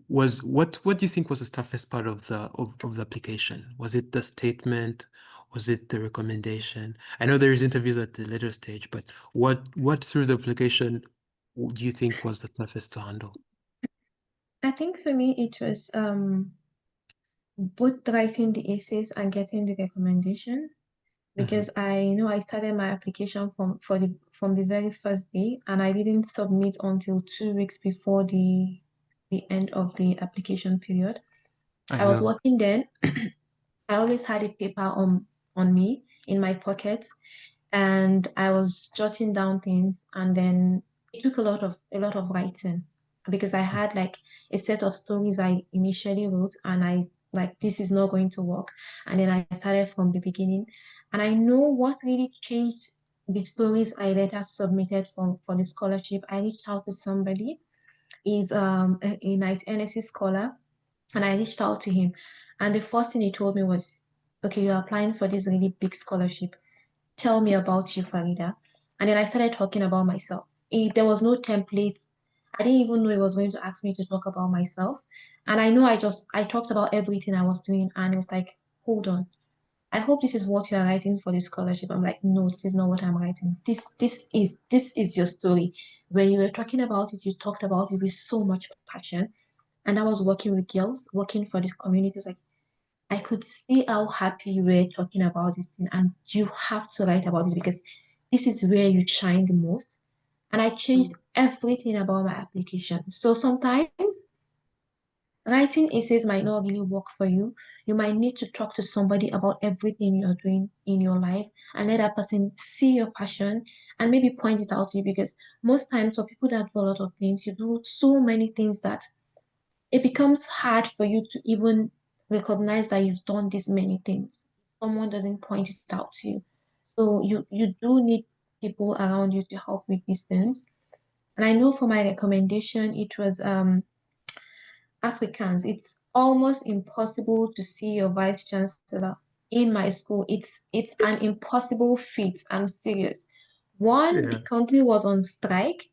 what do you think was the toughest part of the application? Was it the statement? Was it the recommendation? I know there is interviews at the later stage, but what through the application do you think was the toughest to handle? I think for me it was both writing the essays and getting the recommendation Hmm. because I know I started my application from the very first day and I didn't submit until 2 weeks before the end of the application period. I I was know. working then. I always had a paper on me in my pocket and I was jotting down things and then it took a lot of writing because I had like a set of stories I initially wrote and I like this is not going to work and then I started from the beginning and I know what really changed the stories I later submitted for the scholarship. I reached out to somebody, is a night NSC scholar, and I reached out to him. And the first thing he told me was, okay, you're applying for this really big scholarship. Tell me about you, Farida. And then I started talking about myself. There was no template. I didn't even know he was going to ask me to talk about myself. And I know I talked about everything I was doing. And it was like, hold on. I hope this is what you are writing for the scholarship. I'm like, no, this is not what I'm writing. This is your story. When you were talking about it, you talked about it with so much passion. And I was working with girls, working for this community. It's like I could see how happy you were talking about this thing, and you have to write about it because this is where you shine the most. And I changed everything about my application. So sometimes writing essays might not really work for you. You might need to talk to somebody about everything you're doing in your life and let that person see your passion and maybe point it out to you because most times for people that do a lot of things, you do so many things that it becomes hard for you to even recognize that you've done this many things. Someone doesn't point it out to you. So you do need people around you to help with these things. And I know for my recommendation, it was Africans. It's almost impossible to see your vice chancellor in my school. It's an impossible feat. I'm serious. One, the Yeah. country was on strike,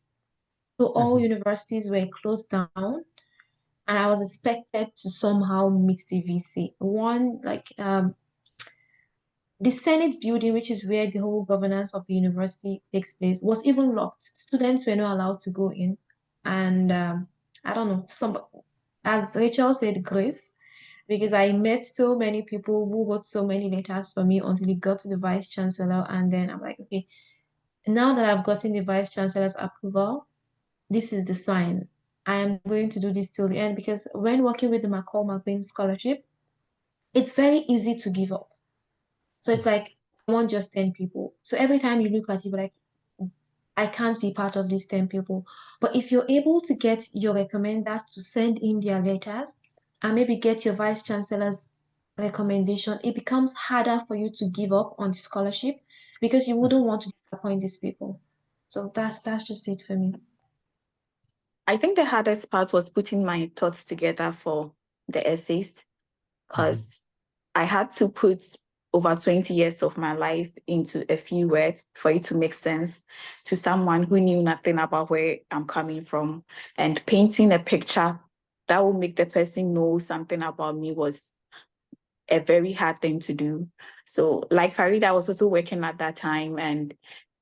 so all Hmm. universities were closed down and I was expected to somehow meet the VC. One, like the Senate building, which is where the whole governance of the university takes place, was even locked. Students were not allowed to go in. And I don't know, as Rachel said, grace, because I met so many people who wrote so many letters for me until it got to the vice chancellor. And then I'm like, okay, now that I've gotten the vice chancellor's approval, this is the sign. I am going to do this till the end because when working with the McCall McBain scholarship, it's very easy to give up. So it's like, I want just 10 people. So every time you look at it, you're like, I can't be part of these 10 people. But if you're able to get your recommenders to send in their letters and maybe get your vice chancellor's recommendation, it becomes harder for you to give up on the scholarship because you wouldn't want to disappoint these people. So that's just it for me. I think the hardest part was putting my thoughts together for the essays Hmm. because I had to put over 20 years of my life into a few words for it to make sense to someone who knew nothing about where I'm coming from. And painting a picture that will make the person know something about me was a very hard thing to do. So, like Farida, I was also working at that time and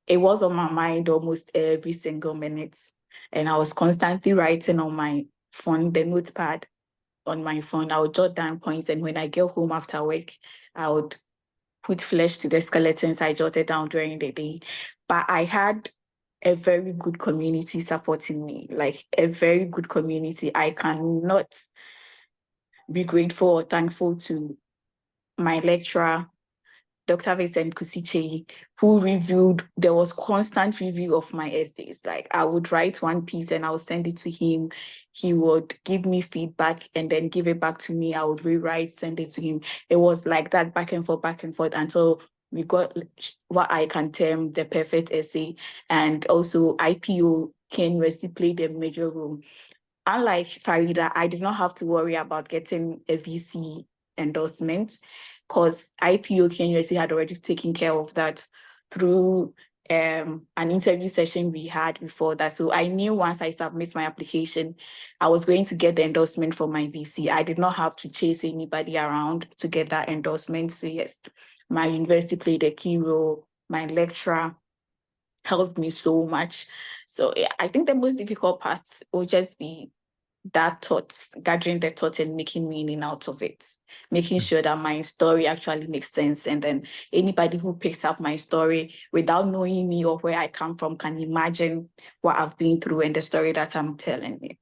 it was on my mind almost every single minute. And I was constantly writing on my phone, the notepad on my phone. I would jot down points. And when I get home after work, I would put flesh to the skeletons I jotted down during the day. But I had a very good community supporting me, like a very good community. I cannot be grateful or thankful to my lecturer, Dr. Vincent Kusiche, who reviewed, there was constant review of my essays. Like I would write one piece and I would send it to him. He would give me feedback and then give it back to me. I would rewrite, send it to him. It was like that back and forth until we got what I can term the perfect essay. And also IPO Ken Wesley played a major role. Unlike Farida, I did not have to worry about getting a VC endorsement because IPO University had already taken care of that through an interview session we had before that. So I knew once I submit my application, I was going to get the endorsement from my VC. I did not have to chase anybody around to get that endorsement. So yes, my university played a key role. My lecturer helped me so much. So yeah, I think the most difficult part will just be that thoughts, gathering the thoughts and making meaning out of it, making sure that my story actually makes sense. And then anybody who picks up my story without knowing me or where I come from can imagine what I've been through and the story that I'm telling.